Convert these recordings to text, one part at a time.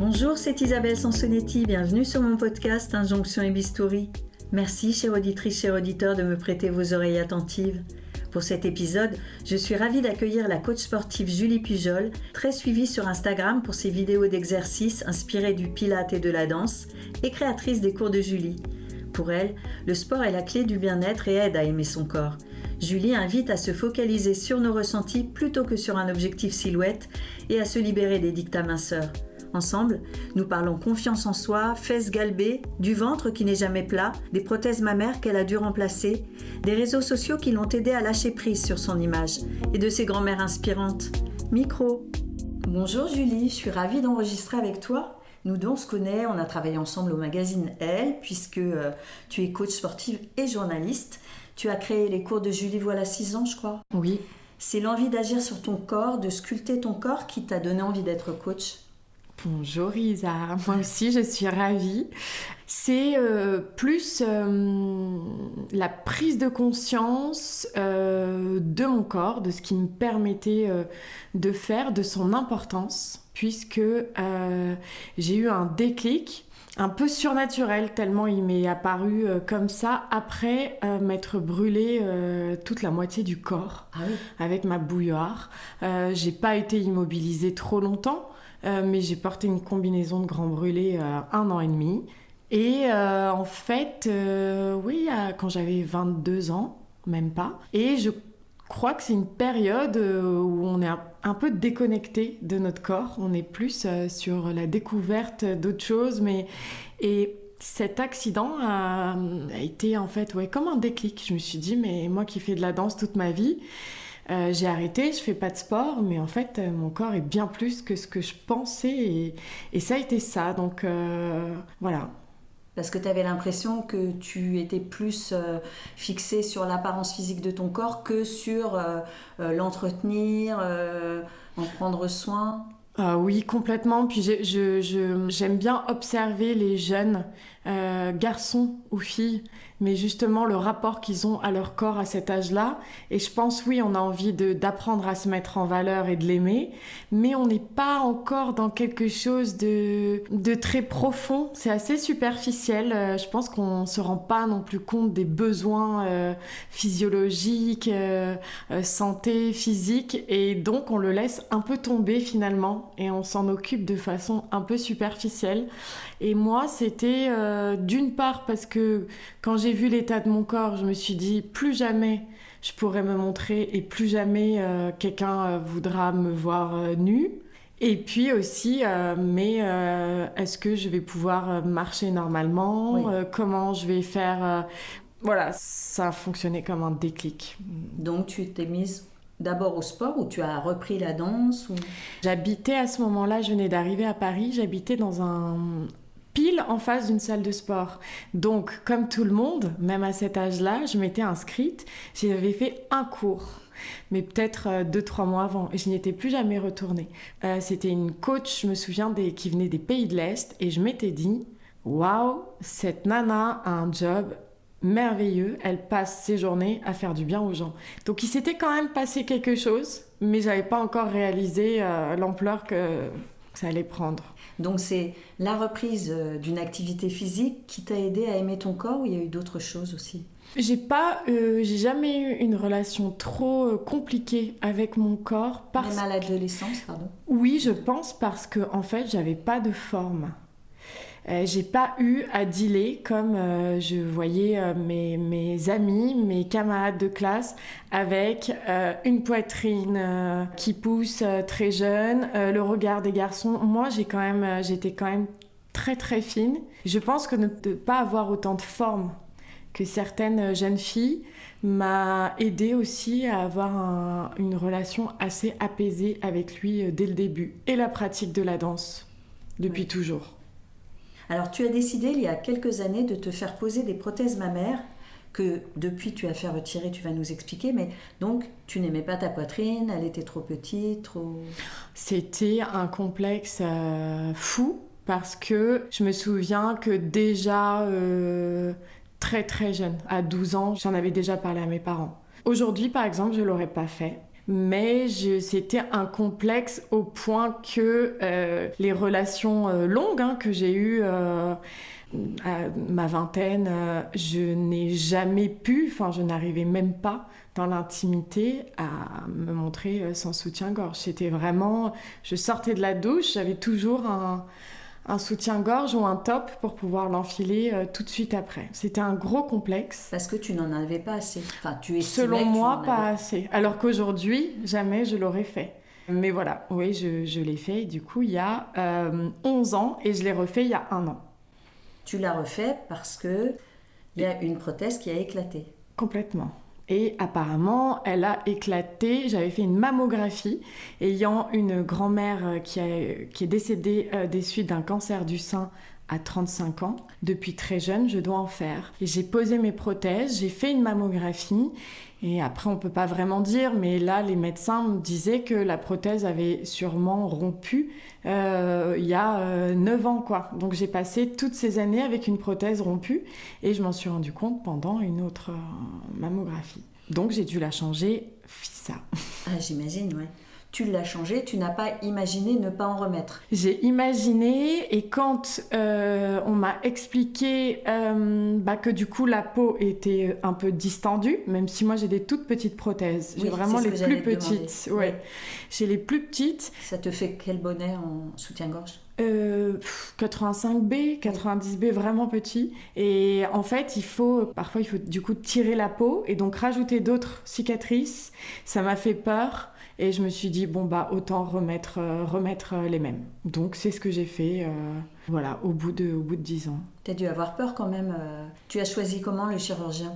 Bonjour, c'est Isabelle Sansonetti, bienvenue sur mon podcast Injonction et Bistouri. Merci, chère auditrice, chers auditeurs, de me prêter vos oreilles attentives. Pour cet épisode, je suis ravie d'accueillir la coach sportive Julie Pujol, très suivie sur Instagram pour ses vidéos d'exercices inspirées du pilates et de la danse, et créatrice des cours de Julie. Pour elle, le sport est la clé du bien-être et aide à aimer son corps. Julie invite à se focaliser sur nos ressentis plutôt que sur un objectif silhouette et à se libérer des dictats minceurs. Ensemble, nous parlons confiance en soi, fesses galbées, du ventre qui n'est jamais plat, des prothèses mammaires qu'elle a dû remplacer, des réseaux sociaux qui l'ont aidée à lâcher prise sur son image et de ses grand-mères inspirantes. Micro. Bonjour Julie, je suis ravie d'enregistrer avec toi. Nous deux, on se connaît, on a travaillé ensemble au magazine Elle, puisque tu es coach sportive et journaliste. Tu as créé les cours de Julie voilà 6 ans, je crois. Oui. C'est l'envie d'agir sur ton corps, de sculpter ton corps qui t'a donné envie d'être coach. Bonjour Isa, moi aussi je suis ravie. C'est plus la prise de conscience de mon corps, de ce qui me permettait de faire, de son importance, puisque j'ai eu un déclic un peu surnaturel, tellement il m'est apparu comme ça, après m'être brûlé toute la moitié du corps avec ma bouilloire. J'ai pas été immobilisée trop longtemps, mais j'ai porté une combinaison de grands brûlés 1 an et demi. Et en fait, quand j'avais 22 ans, même pas. Et je crois que c'est une période où on est un peu déconnecté de notre corps. On est plus sur la découverte d'autres choses. Et cet accident a été en fait comme un déclic. Je me suis dit, mais moi qui fais de la danse toute ma vie, j'ai arrêté, je fais pas de sport, mais en fait mon corps est bien plus que ce que je pensais et ça a été ça, donc voilà. Parce que tu avais l'impression que tu étais plus fixée sur l'apparence physique de ton corps que sur l'entretenir, en prendre soin. Oui, complètement. Puis j'aime bien observer les jeunes garçons ou filles, mais justement le rapport qu'ils ont à leur corps à cet âge-là. Et je pense, oui, on a envie d'apprendre à se mettre en valeur et de l'aimer, mais on n'est pas encore dans quelque chose de très profond. C'est assez superficiel. Je pense qu'on ne se rend pas non plus compte des besoins physiologiques, santé, physique, et donc on le laisse un peu tomber finalement, et on s'en occupe de façon un peu superficielle. Et moi, c'était d'une part parce que quand j'ai vu l'état de mon corps, je me suis dit plus jamais je pourrai me montrer et plus jamais quelqu'un voudra me voir nue. Et puis aussi, est-ce que je vais pouvoir marcher normalement ? Comment je vais faire Voilà, ça a fonctionné comme un déclic. Donc tu t'es mise d'abord au sport ou tu as repris la danse ou... J'habitais à ce moment-là, je venais d'arriver à Paris, j'habitais pile en face d'une salle de sport. Donc, comme tout le monde, même à cet âge-là, je m'étais inscrite. J'avais fait un cours, mais peut-être 2-3 mois avant. Et je n'y étais plus jamais retournée. C'était une coach, je me souviens, qui venait des pays de l'Est. Et je m'étais dit, waouh, cette nana a un job merveilleux. Elle passe ses journées à faire du bien aux gens. Donc, il s'était quand même passé quelque chose, mais je n'avais pas encore réalisé l'ampleur que ça allait prendre. Donc c'est la reprise d'une activité physique qui t'a aidé à aimer ton corps, ou il y a eu d'autres choses aussi ? J'ai jamais eu une relation trop compliquée avec mon corps. Même à l'adolescence, pardon ? Oui, je pense, parce que en fait, j'avais pas de forme. J'ai pas eu à dealer comme je voyais mes amis, mes camarades de classe avec une poitrine qui pousse très jeune, le regard des garçons. Moi, j'étais quand même très très fine. Je pense que ne pas avoir autant de forme que certaines jeunes filles m'a aidée aussi à avoir une relation assez apaisée avec lui dès le début. Et la pratique de la danse, depuis toujours. Alors, tu as décidé, il y a quelques années, de te faire poser des prothèses mammaires que, depuis, tu as fait retirer, tu vas nous expliquer. Mais donc, tu n'aimais pas ta poitrine, elle était trop petite, trop... C'était un complexe fou, parce que je me souviens que déjà, très très jeune, à 12 ans, j'en avais déjà parlé à mes parents. Aujourd'hui, par exemple, je ne l'aurais pas fait. mais c'était un complexe au point que les relations longues que j'ai eues à ma vingtaine, je n'ai jamais pu, je n'arrivais même pas dans l'intimité à me montrer sans soutien-gorge. C'était vraiment, je sortais de la douche, j'avais toujours un soutien-gorge ou un top pour pouvoir l'enfiler tout de suite après. C'était un gros complexe. Parce que tu n'en avais pas assez. Tu estimais selon moi, pas avais... assez. Alors qu'aujourd'hui, jamais je l'aurais fait. Mais voilà, oui, je l'ai fait du coup il y a 11 ans et je l'ai refait il y a 1 an. Tu l'as refait parce qu'il y a une prothèse qui a éclaté. Complètement. Et apparemment, elle a éclaté. J'avais fait une mammographie ayant une grand-mère qui est décédée des suites d'un cancer du sein à 35 ans. Depuis très jeune, je dois en faire. Et j'ai posé mes prothèses, j'ai fait une mammographie. Et après, on ne peut pas vraiment dire, mais là, les médecins me disaient que la prothèse avait sûrement rompu il y a 9 ans, quoi. Donc, j'ai passé toutes ces années avec une prothèse rompue et je m'en suis rendu compte pendant une autre mammographie. Donc, j'ai dû la changer, FISA. Ah, j'imagine, ouais. Tu l'as changé, tu n'as pas imaginé ne pas en remettre. J'ai imaginé et quand on m'a expliqué que du coup la peau était un peu distendue, même si moi j'ai des toutes petites prothèses, j'ai vraiment les plus petites. Ouais. J'ai les plus petites. Ça te fait quel bonnet en soutien-gorge ? 85B, 90B, vraiment petit. Et en fait, parfois il faut du coup tirer la peau et donc rajouter d'autres cicatrices. Ça m'a fait peur. Et je me suis dit, autant remettre les mêmes. Donc, c'est ce que j'ai fait, au bout de 10 ans. Tu as dû avoir peur quand même. Tu as choisi comment le chirurgien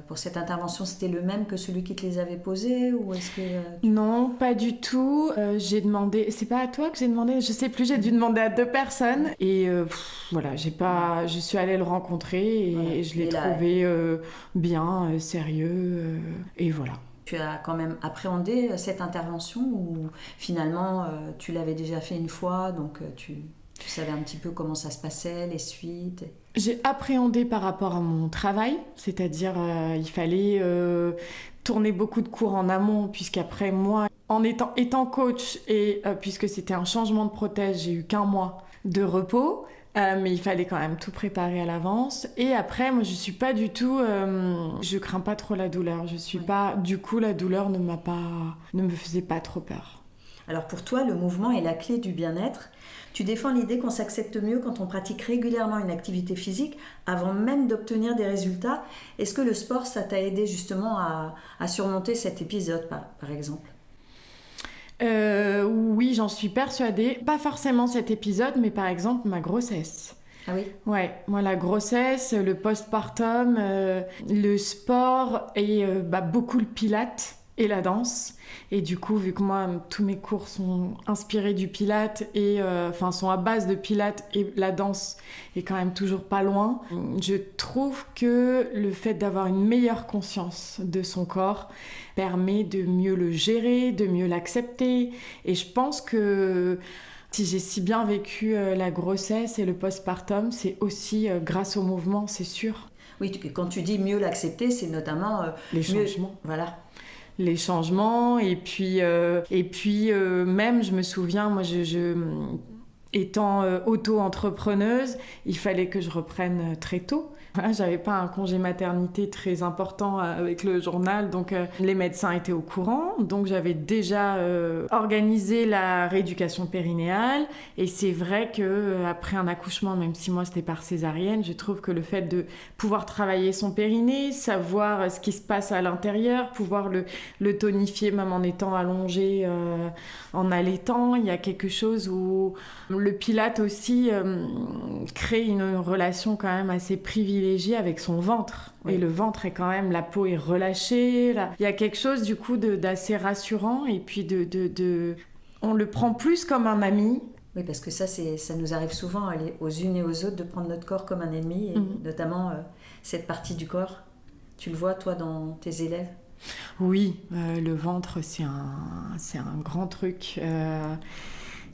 pour cette intervention ? C'était le même que celui qui te les avait posés ou est-ce que Non, pas du tout. J'ai demandé... C'est pas à toi que j'ai demandé ? Je sais plus, j'ai dû demander à 2 personnes. Et je suis allée le rencontrer et je l'ai trouvé bien, sérieux. Et voilà. Tu as quand même appréhendé cette intervention ou finalement tu l'avais déjà fait une fois, donc tu savais un petit peu comment ça se passait, les suites ? J'ai appréhendé par rapport à mon travail, c'est-à-dire il fallait tourner beaucoup de cours en amont, puisqu'après moi, en étant coach et puisque c'était un changement de prothèse, j'ai eu qu'1 mois de repos. Mais il fallait quand même tout préparer à l'avance. Et après, moi, je suis pas du tout... je crains pas trop la douleur. Je suis pas... Du coup, la douleur ne me faisait pas trop peur. Alors pour toi, le mouvement est la clé du bien-être. Tu défends l'idée qu'on s'accepte mieux quand on pratique régulièrement une activité physique avant même d'obtenir des résultats. Est-ce que le sport, ça t'a aidé justement à surmonter cet épisode, par exemple ? Oui, j'en suis persuadée. Pas forcément cet épisode, mais par exemple ma grossesse. Ah oui ? Ouais, moi la grossesse, le postpartum, le sport et beaucoup le pilate et la danse. Et du coup, vu que moi, tous mes cours sont inspirés du pilate et sont à base de pilate et la danse est quand même toujours pas loin, je trouve que le fait d'avoir une meilleure conscience de son corps permet de mieux le gérer, de mieux l'accepter. Et je pense que si j'ai si bien vécu la grossesse et le postpartum, c'est aussi grâce au mouvement, c'est sûr. Oui, quand tu dis mieux l'accepter, c'est notamment... les changements. Voilà. Les changements et puis même je me souviens moi étant auto-entrepreneuse, il fallait que je reprenne très tôt. J'avais pas un congé maternité très important avec le journal, donc les médecins étaient au courant, donc j'avais déjà organisé la rééducation périnéale. Et c'est vrai que après un accouchement, même si moi c'était par césarienne, je trouve que le fait de pouvoir travailler son périnée, savoir ce qui se passe à l'intérieur, pouvoir le tonifier même en étant allongé, en allaitant, il y a quelque chose où le pilate aussi crée une relation quand même assez privilégiée avec son ventre. Oui. Et le ventre est quand même, la peau est relâchée. Là. Il y a quelque chose du coup d'assez rassurant et puis on le prend plus comme un ami. Oui, parce que ça nous arrive souvent aux unes et aux autres de prendre notre corps comme un ennemi, et notamment cette partie du corps. Tu le vois toi dans tes élèves ? Oui, le ventre c'est un grand truc.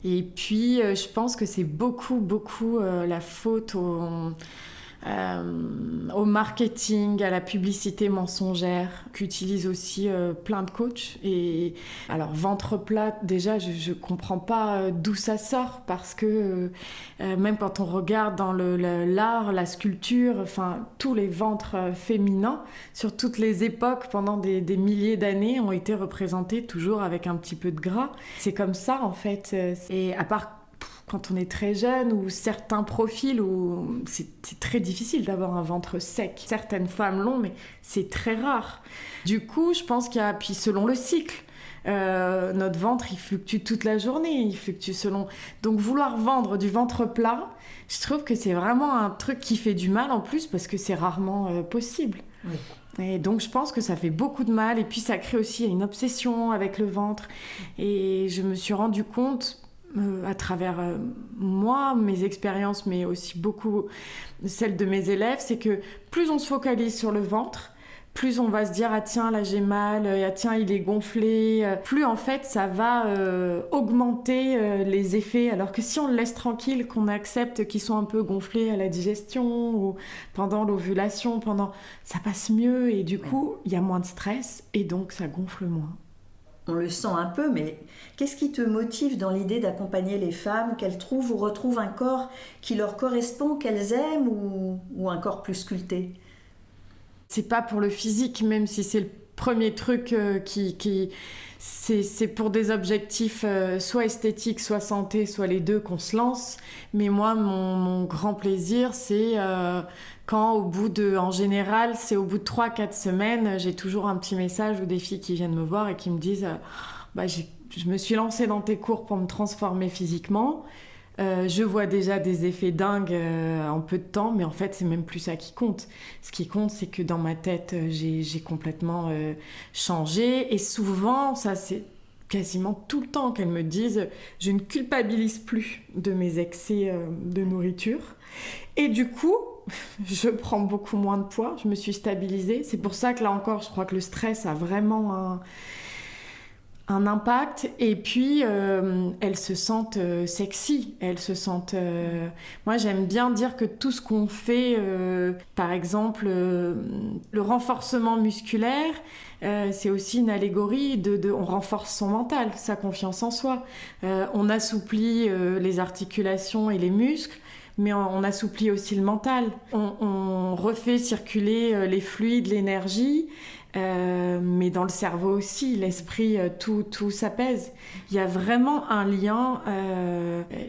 Et puis je pense que c'est beaucoup la faute au marketing, à la publicité mensongère, qu'utilisent aussi plein de coachs. Et alors, ventre plat, déjà, je comprends pas d'où ça sort, parce que même quand on regarde dans l'art, la sculpture, enfin, tous les ventres féminins, sur toutes les époques, pendant des milliers d'années, ont été représentés toujours avec un petit peu de gras. C'est comme ça, en fait. Et à part quand on est très jeune, ou certains profils où c'est très difficile d'avoir un ventre sec. Certaines femmes l'ont, mais c'est très rare. Du coup, je pense qu'il y a... Puis selon le cycle, notre ventre, il fluctue toute la journée, il fluctue selon... Donc vouloir vendre du ventre plat, je trouve que c'est vraiment un truc qui fait du mal en plus, parce que c'est rarement possible. Oui. Et donc je pense que ça fait beaucoup de mal, et puis ça crée aussi une obsession avec le ventre. Et je me suis rendu compte... à travers moi, mes expériences, mais aussi beaucoup celles de mes élèves, c'est que plus on se focalise sur le ventre, plus on va se dire « Ah tiens, là j'ai mal, ah tiens, il est gonflé », plus en fait ça va augmenter les effets. Alors que si on le laisse tranquille, qu'on accepte qu'ils sont un peu gonflés à la digestion ou pendant l'ovulation, ça passe mieux, et du coup, il y a moins de stress, et donc ça gonfle moins. On le sent un peu, mais qu'est-ce qui te motive dans l'idée d'accompagner les femmes, qu'elles trouvent ou retrouvent un corps qui leur correspond, qu'elles aiment, ou un corps plus sculpté ? C'est pas pour le physique, même si c'est le premier truc c'est pour des objectifs soit esthétiques, soit santé, soit les deux qu'on se lance. Mais moi, mon grand plaisir, c'est quand en général, c'est au bout de 3-4 semaines, j'ai toujours un petit message ou des filles qui viennent me voir et qui me disent je me suis lancée dans tes cours pour me transformer physiquement. Je vois déjà des effets dingues en peu de temps, mais en fait, c'est même plus ça qui compte. Ce qui compte, c'est que dans ma tête, j'ai complètement changé. Et souvent, ça, c'est quasiment tout le temps qu'elles me disent « Je ne culpabilise plus de mes excès de nourriture. » Et du coup, je prends beaucoup moins de poids, je me suis stabilisée. C'est pour ça que là encore, je crois que le stress a vraiment un impact. Et puis elles se sentent sexy, elles se sentent moi j'aime bien dire que tout ce qu'on fait, par exemple le renforcement musculaire, c'est aussi une allégorie on renforce son mental, sa confiance en soi, on assouplit les articulations et les muscles, mais on assouplit aussi le mental, on refait circuler les fluides, l'énergie, mais dans le cerveau aussi, l'esprit, tout s'apaise. Il y a vraiment un lien,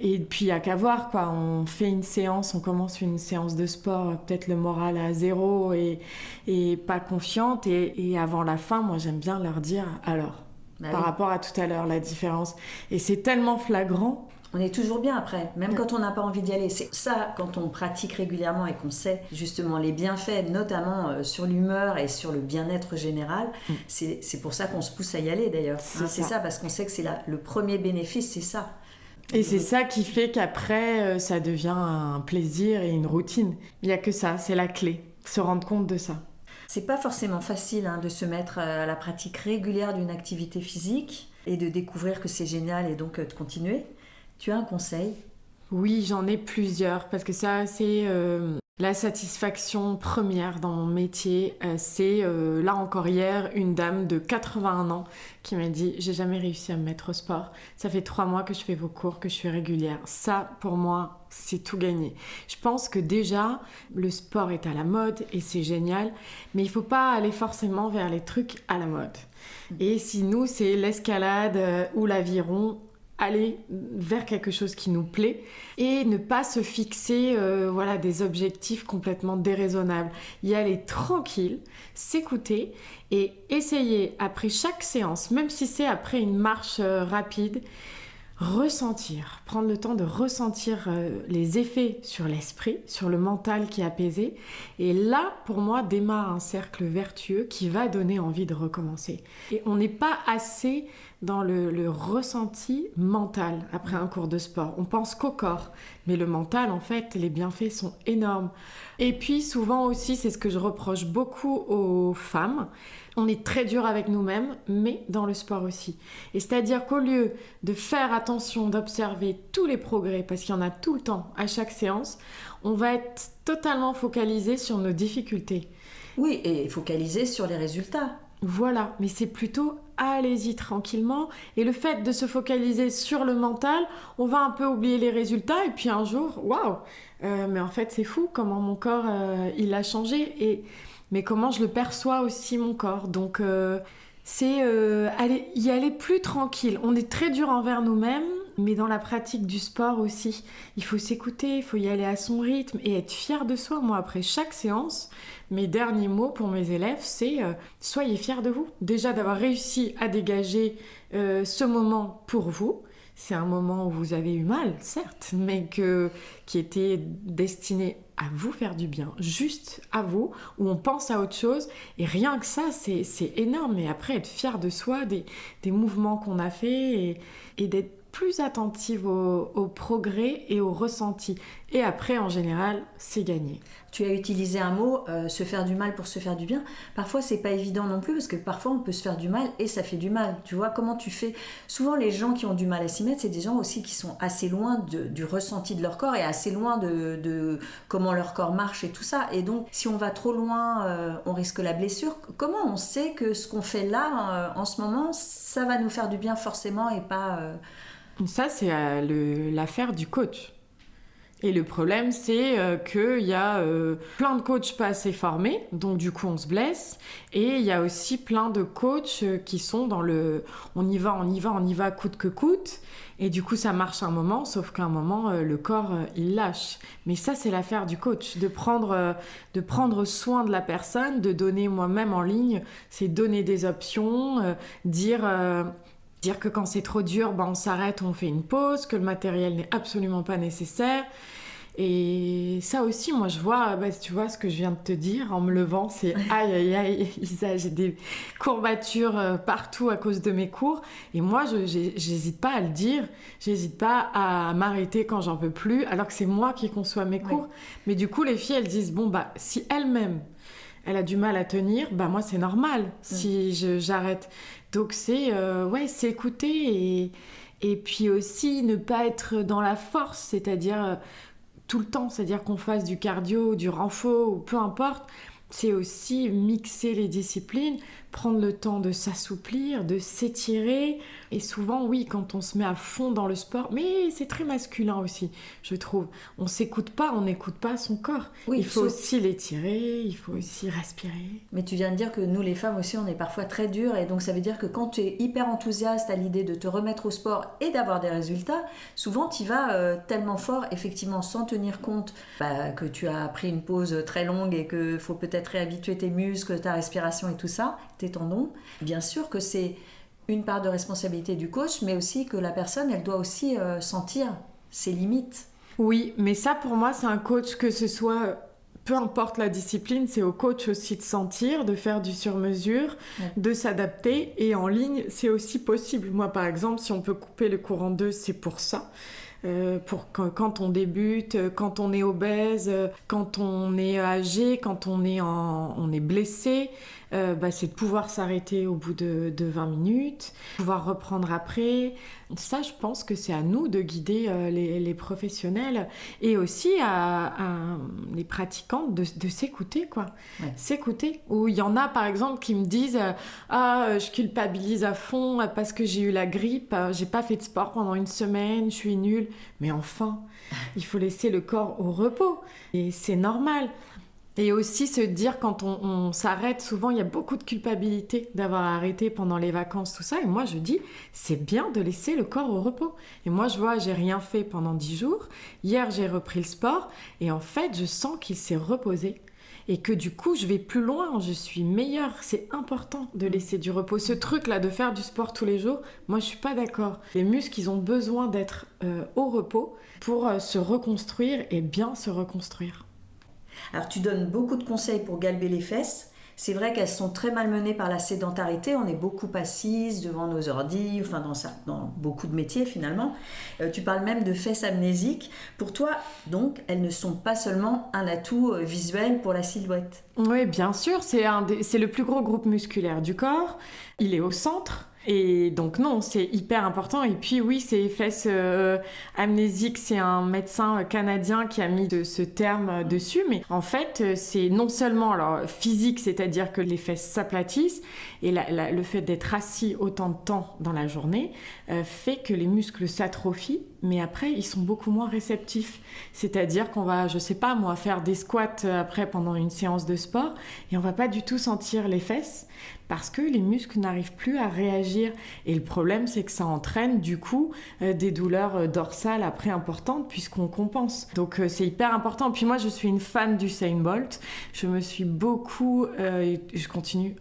et puis il n'y a qu'à voir, quoi. On fait une séance, on commence une séance de sport, peut-être le moral à 0 et pas confiante, et avant la fin, moi j'aime bien leur dire alors, par rapport à tout à l'heure, la différence. Et c'est tellement flagrant. On est toujours bien après, même quand on n'a pas envie d'y aller. C'est ça, quand on pratique régulièrement et qu'on sait justement les bienfaits, notamment sur l'humeur et sur le bien-être général, c'est pour ça qu'on se pousse à y aller d'ailleurs. C'est ça, parce qu'on sait que c'est le premier bénéfice, c'est ça. Et c'est ça qui fait qu'après, ça devient un plaisir et une routine. Il n'y a que ça, c'est la clé, se rendre compte de ça. C'est pas forcément facile de se mettre à la pratique régulière d'une activité physique et de découvrir que c'est génial et donc de continuer. Tu as un conseil ? Oui, j'en ai plusieurs, parce que ça, c'est la satisfaction première dans mon métier. C'est, là encore hier, une dame de 81 ans qui m'a dit « J'ai jamais réussi à me mettre au sport. Ça fait 3 mois que je fais vos cours, que je suis régulière. » Ça, pour moi, c'est tout gagné. Je pense que déjà, le sport est à la mode et c'est génial, mais il faut pas aller forcément vers les trucs à la mode. Et si nous, c'est l'escalade ou l'aviron, aller vers quelque chose qui nous plaît et ne pas se fixer des objectifs complètement déraisonnables. Y aller tranquille, s'écouter et essayer après chaque séance, même si c'est après une marche rapide, ressentir, prendre le temps de ressentir les effets sur l'esprit, sur le mental qui est apaisé. Et là, pour moi, démarre un cercle vertueux qui va donner envie de recommencer. Et on n'est pas assez dans le ressenti mental après un cours de sport. On pense qu'au corps, mais le mental, en fait, les bienfaits sont énormes. Et puis souvent aussi, c'est ce que je reproche beaucoup aux femmes, on est très dur avec nous-mêmes, mais dans le sport aussi. Et c'est-à-dire qu'au lieu de faire attention, d'observer tous les progrès, parce qu'il y en a tout le temps, à chaque séance, on va être totalement focalisé sur nos difficultés. Oui, et focaliser sur les résultats. Voilà, mais c'est plutôt allez-y tranquillement. Et le fait de se focaliser sur le mental, on va un peu oublier les résultats et puis un jour, waouh, mais en fait c'est fou comment mon corps il a changé mais comment je le perçois aussi mon corps. Donc c'est y aller plus tranquille. On est très dur envers nous-mêmes, mais dans la pratique du sport aussi, il faut s'écouter, il faut y aller à son rythme et être fier de soi. Moi, après chaque séance, mes derniers mots pour mes élèves, c'est soyez fiers de vous. Déjà d'avoir réussi à dégager ce moment pour vous. C'est un moment où vous avez eu mal, certes, mais qui était destiné à vous faire du bien, juste à vous, où on pense à autre chose. Et rien que ça, c'est énorme. Et après, être fier de soi, des mouvements qu'on a faits et d'être plus attentive au progrès et au ressenti. Et après, en général, c'est gagné. Tu as utilisé un mot, se faire du mal pour se faire du bien. Parfois, c'est pas évident non plus, parce que parfois, on peut se faire du mal et ça fait du mal. Tu vois, comment tu fais? Souvent, les gens qui ont du mal à s'y mettre, c'est des gens aussi qui sont assez loin du ressenti de leur corps et assez loin de comment leur corps marche et tout ça. Et donc, si on va trop loin, on risque la blessure. Comment on sait que ce qu'on fait là, en ce moment, ça va nous faire du bien forcément et pas... Ça, c'est l'affaire du coach. Et le problème, c'est qu'il y a plein de coachs pas assez formés, donc du coup, on se blesse. Et il y a aussi plein de coachs qui sont dans le « on y va, coûte que coûte ». Et du coup, ça marche un moment, sauf qu'à un moment, le corps, il lâche. Mais ça, c'est l'affaire du coach, de prendre soin de la personne, de donner moi-même en ligne, c'est donner des options, dire que quand c'est trop dur, on s'arrête, on fait une pause, que le matériel n'est absolument pas nécessaire. Et ça aussi, moi je vois, tu vois ce que je viens de te dire en me levant, c'est aïe aïe aïe, Isa, j'ai des courbatures partout à cause de mes cours. Et moi, j'hésite pas à le dire, j'hésite pas à m'arrêter quand j'en peux plus, alors que c'est moi qui conçois mes cours. Oui. Mais du coup, les filles, elles disent, si elle-même, elle a du mal à tenir, moi c'est normal si j'arrête. Donc c'est s'écouter et puis aussi ne pas être dans la force, c'est-à-dire tout le temps, c'est-à-dire qu'on fasse du cardio, du renfo ou peu importe. C'est aussi mixer les disciplines, prendre le temps de s'assouplir, de s'étirer. Et souvent, oui, quand on se met à fond dans le sport, mais c'est très masculin aussi, je trouve. On s'écoute pas, on n'écoute pas son corps. Oui, il faut aussi l'étirer, il faut aussi respirer. Mais tu viens de dire que nous, les femmes aussi, on est parfois très dures. Et donc, ça veut dire que quand tu es hyper enthousiaste à l'idée de te remettre au sport et d'avoir des résultats, souvent, tu y vas tellement fort, effectivement, sans tenir compte que tu as pris une pause très longue et qu'il faut peut-être réhabituer tes muscles, ta respiration et tout ça, tes tendons. Bien sûr que c'est une part de responsabilité du coach, mais aussi que la personne, elle doit aussi sentir ses limites. Oui, mais ça pour moi, c'est un coach, que ce soit, peu importe la discipline, c'est au coach aussi de sentir, de faire du sur-mesure, de s'adapter. Et en ligne, c'est aussi possible. Moi, par exemple, si on peut couper le cours en deux, c'est pour ça. Pour quand on débute, quand on est obèse, quand on est âgé, quand on est blessé, c'est de pouvoir s'arrêter au bout de 20 minutes, pouvoir reprendre après. Ça, je pense que c'est à nous de guider les professionnels et aussi à les pratiquants de s'écouter, quoi. Ouais. S'écouter. Ou il y en a, par exemple, qui me disent je culpabilise à fond parce que j'ai eu la grippe, j'ai pas fait de sport pendant une semaine, je suis nulle. Mais enfin, il faut laisser le corps au repos. Et c'est normal. Et aussi se dire, quand on s'arrête, souvent il y a beaucoup de culpabilité d'avoir arrêté pendant les vacances, tout ça. Et moi je dis, c'est bien de laisser le corps au repos. Et moi je vois, j'ai rien fait pendant 10 jours. Hier j'ai repris le sport et en fait je sens qu'il s'est reposé. Et que du coup je vais plus loin, je suis meilleure. C'est important de laisser du repos. Ce truc là de faire du sport tous les jours, moi je suis pas d'accord. Les muscles, ils ont besoin d'être au repos pour se reconstruire et bien se reconstruire. Alors tu donnes beaucoup de conseils pour galber les fesses, c'est vrai qu'elles sont très malmenées par la sédentarité. On est beaucoup assises devant nos ordi, enfin dans beaucoup de métiers finalement. Tu parles même de fesses amnésiques. Pour toi, donc, elles ne sont pas seulement un atout visuel pour la silhouette. Oui, bien sûr, c'est le plus gros groupe musculaire du corps. Il est au centre. Et donc non, c'est hyper important. Et puis oui, ces fesses amnésiques, c'est un médecin canadien qui a mis ce terme dessus. Mais en fait, c'est non seulement alors, physique, c'est-à-dire que les fesses s'aplatissent, et le fait d'être assis autant de temps dans la journée fait que les muscles s'atrophient, mais après, ils sont beaucoup moins réceptifs. C'est-à-dire qu'on va, je sais pas moi, faire des squats après pendant une séance de sport, et on va pas du tout sentir les fesses, parce que les muscles n'arrivent plus à réagir. Et le problème, c'est que ça entraîne du coup des douleurs dorsales après importantes, puisqu'on compense. Donc c'est hyper important. Puis moi, je suis une fan d'Usain Bolt. Je me suis beaucoup, je continue,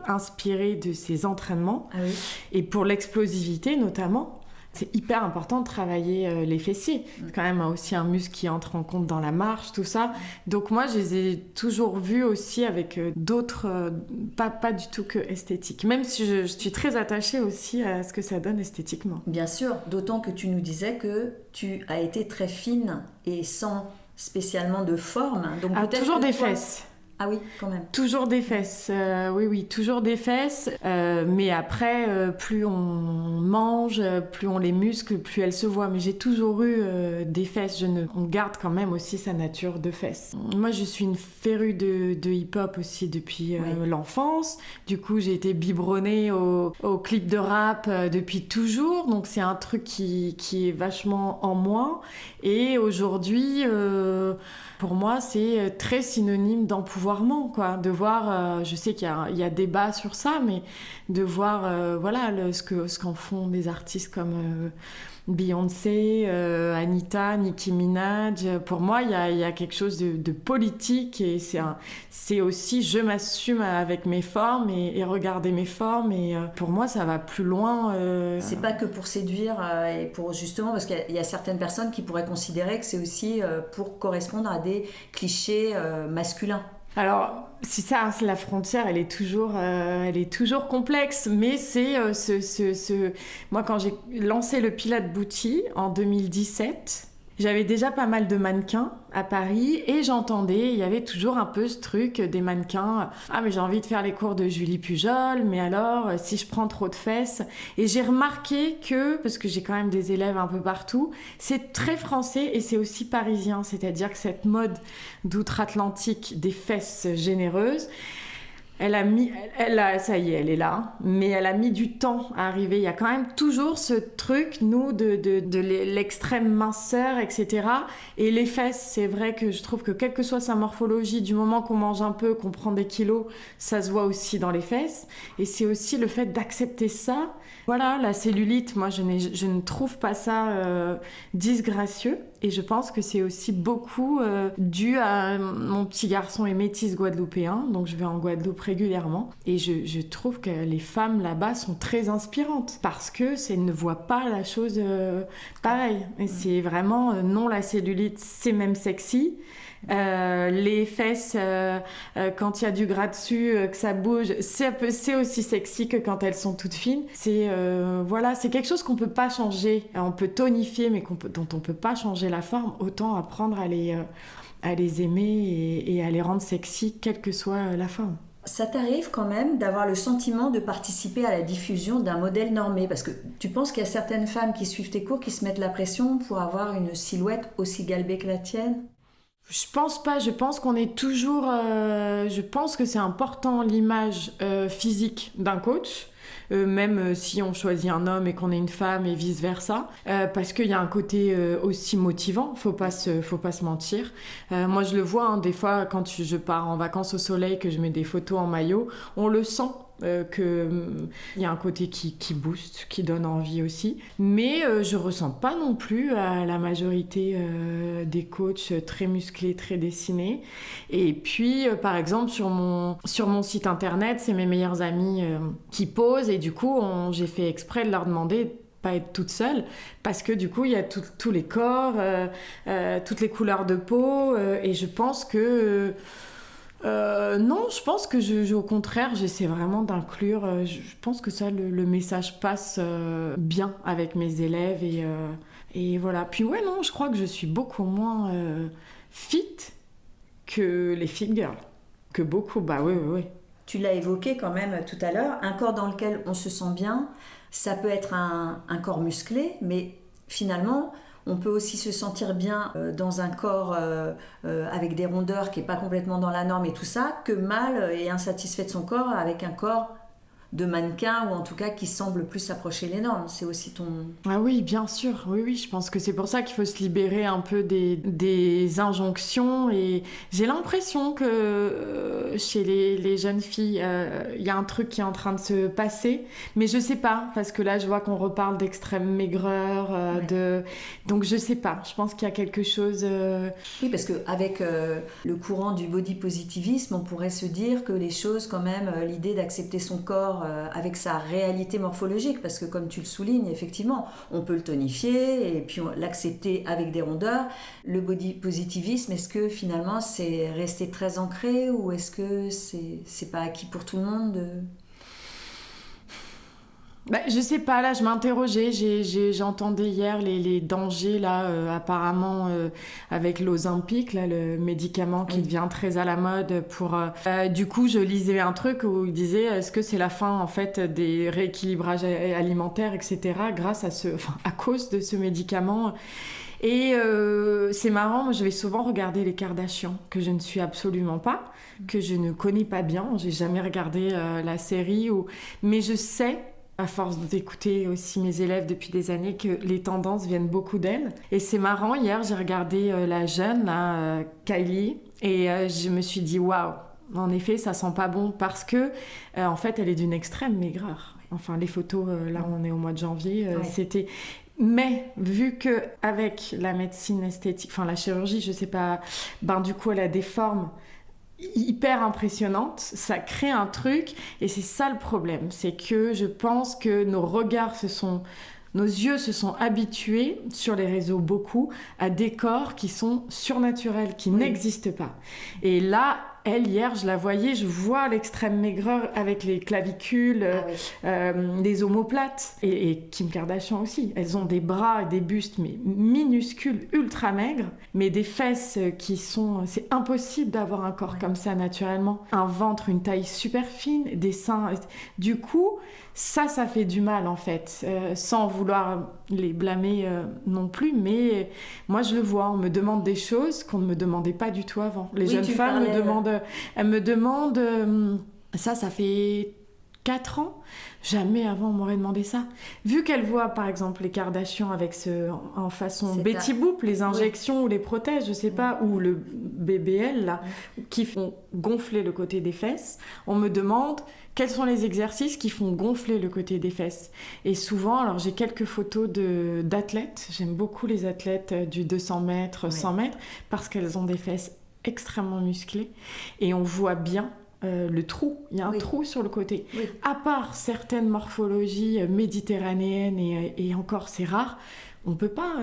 inspirée de ses entraînements. Ah oui. Et pour l'explosivité notamment, c'est hyper important de travailler les fessiers. C'est quand même aussi un muscle qui entre en compte dans la marche, tout ça. Donc moi, je les ai toujours vus aussi avec d'autres, pas du tout que esthétiques. Même si je suis très attachée aussi à ce que ça donne esthétiquement. Bien sûr, d'autant que tu nous disais que tu as été très fine et sans spécialement de forme. Donc toujours des fesses. Ah oui, quand même. Toujours des fesses, oui, toujours des fesses. Mais après, plus on mange, plus on les muscle, plus elles se voient. Mais j'ai toujours eu des fesses. On garde quand même aussi sa nature de fesses. Moi, je suis une férue de hip-hop aussi depuis l'enfance. Du coup, j'ai été biberonnée au clip de rap depuis toujours. Donc, c'est un truc qui est vachement en moi. Et aujourd'hui... pour moi, c'est très synonyme d'empouvoirment, quoi. De voir, je sais qu'il y a débat sur ça, mais de voir, ce qu'en font des artistes comme Beyoncé, Anita, Nicki Minaj. Pour moi, il y a quelque chose de politique, et c'est aussi, je m'assume avec mes formes et regarder mes formes. Et pour moi, ça va plus loin. C'est pas que pour séduire et pour justement, parce qu'il y a certaines personnes qui pourraient considérer que c'est aussi pour correspondre à des clichés masculins. Alors, si ça, la frontière, elle est toujours complexe, mais c'est moi, quand j'ai lancé le Pilates Booty en 2017, j'avais déjà pas mal de mannequins à Paris, et j'entendais, il y avait toujours un peu ce truc des mannequins. Ah, mais j'ai envie de faire les cours de Julie Pujol, mais alors, si je prends trop de fesses. Et j'ai remarqué que, parce que j'ai quand même des élèves un peu partout, c'est très français et c'est aussi parisien. C'est-à-dire que cette mode d'outre-Atlantique des fesses généreuses, ça y est, elle est là, mais elle a mis du temps à arriver. Il y a quand même toujours ce truc, nous, de l'extrême minceur, etc. Et les fesses, c'est vrai que je trouve que quelle que soit sa morphologie, du moment qu'on mange un peu, qu'on prend des kilos, ça se voit aussi dans les fesses. Et c'est aussi le fait d'accepter ça. Voilà, la cellulite, moi, je ne trouve pas ça disgracieux. Et je pense que c'est aussi beaucoup dû à mon petit garçon est métis guadeloupéen, donc je vais en Guadeloupe régulièrement. Et je trouve que les femmes là-bas sont très inspirantes parce que ne voient pas la chose pareil. Et c'est vraiment, non, la cellulite, c'est même sexy. Les fesses, quand il y a du gras dessus, que ça bouge, c'est aussi sexy que quand elles sont toutes fines. C'est quelque chose qu'on peut pas changer. On peut tonifier, mais dont on peut pas changer la forme. Autant apprendre à les aimer et à les rendre sexy, quelle que soit la forme. Ça t'arrive quand même d'avoir le sentiment de participer à la diffusion d'un modèle normé, parce que tu penses qu'il y a certaines femmes qui suivent tes cours qui se mettent la pression pour avoir une silhouette aussi galbée que la tienne? Je pense pas, je pense qu'on est toujours... je pense que c'est important l'image physique d'un coach, même si on choisit un homme et qu'on est une femme et vice-versa, parce qu'il y a un côté aussi motivant, faut pas se mentir. Moi je le vois, hein, des fois quand je pars en vacances au soleil, que je mets des photos en maillot, on le sent. Qu'il y a un côté qui booste, qui donne envie aussi. Mais je ressens pas non plus à la majorité des coachs très musclés, très dessinés. Et puis, par exemple, sur mon site internet, c'est mes meilleures amies qui posent. Et du coup, j'ai fait exprès de leur demander pas être toute seule, parce que du coup, il y a tous les corps, toutes les couleurs de peau. Et je pense que... Non, je pense que au contraire, j'essaie vraiment d'inclure. Je pense que ça, le message passe bien avec mes élèves et voilà. Puis ouais, non, je crois que je suis beaucoup moins fit que les fit girls. Que beaucoup, bah oui, oui, oui. Tu l'as évoqué quand même tout à l'heure, un corps dans lequel on se sent bien, ça peut être un corps musclé, mais finalement, on peut aussi se sentir bien dans un corps avec des rondeurs qui n'est pas complètement dans la norme et tout ça, que mal et insatisfait de son corps avec un corps de mannequin ou en tout cas qui semble plus s'approcher les normes. C'est aussi ton... Ah oui, bien sûr. Oui, oui, je pense que c'est pour ça qu'il faut se libérer un peu des injonctions. Et j'ai l'impression que chez les jeunes filles, il y a un truc qui est en train de se passer. Mais je sais pas, parce que là, je vois qu'on reparle d'extrême maigreur. Ouais. Donc, je sais pas. Je pense qu'il y a quelque chose... Oui, parce qu'avec le courant du body positivisme, on pourrait se dire que les choses, quand même, l'idée d'accepter son corps avec sa réalité morphologique, parce que comme tu le soulignes, effectivement, on peut le tonifier et puis l'accepter avec des rondeurs. Le body positivisme, est-ce que finalement c'est resté très ancré ou est-ce que c'est pas acquis pour tout le monde Bah, je sais pas, là je m'interrogeais, j'entendais hier les dangers là apparemment avec l'Ozempic, là, le médicament qui devient très à la mode pour... du coup je lisais un truc où il disait est-ce que c'est la fin en fait des rééquilibrages alimentaires, etc. grâce à cause de ce médicament. Et c'est marrant, moi je vais souvent regarder les Kardashians, que je ne suis absolument pas, que je ne connais pas bien, j'ai jamais regardé la série, mais je sais... à force d'écouter aussi mes élèves depuis des années, que les tendances viennent beaucoup d'elles. Et c'est marrant, hier j'ai regardé la jeune, là, Kylie, et je me suis dit waouh, en effet ça sent pas bon, parce que en fait elle est d'une extrême maigreur. Enfin les photos, là on est au mois de janvier, c'était... Mais vu que avec la médecine esthétique, enfin la chirurgie, je sais pas, ben du coup elle a des formes hyper impressionnante, ça crée un truc et c'est ça le problème, c'est que je pense que nos yeux se sont habitués sur les réseaux beaucoup à des corps qui sont surnaturels, qui n'existent pas. Et là, elle, hier, je la voyais, je vois l'extrême maigreur avec les clavicules, les omoplates. Et Kim Kardashian aussi. Elles ont des bras et des bustes mais minuscules, ultra maigres, mais des fesses qui sont... C'est impossible d'avoir un corps comme ça naturellement. Un ventre, une taille super fine, des seins... Du coup, ça fait du mal en fait, sans vouloir les blâmer non plus, mais moi je le vois, on me demande des choses qu'on ne me demandait pas du tout avant. Les jeunes femmes elles me demandent, ça fait 4 ans, jamais avant on m'aurait demandé ça. Vu qu'elles voient par exemple les Kardashians avec en façon Betty Boop, les injections ou les prothèses, je sais pas, ou le BBL là, qui font gonfler le côté des fesses, on me demande quels sont les exercices qui font gonfler le côté des fesses. Et souvent, alors j'ai quelques photos d'athlètes, j'aime beaucoup les athlètes du 200 mètres, 100 mètres, parce qu'elles ont des fesses extrêmement musclées et on voit bien le trou, il y a un trou sur le côté. À part certaines morphologies méditerranéennes et encore c'est rare, on peut pas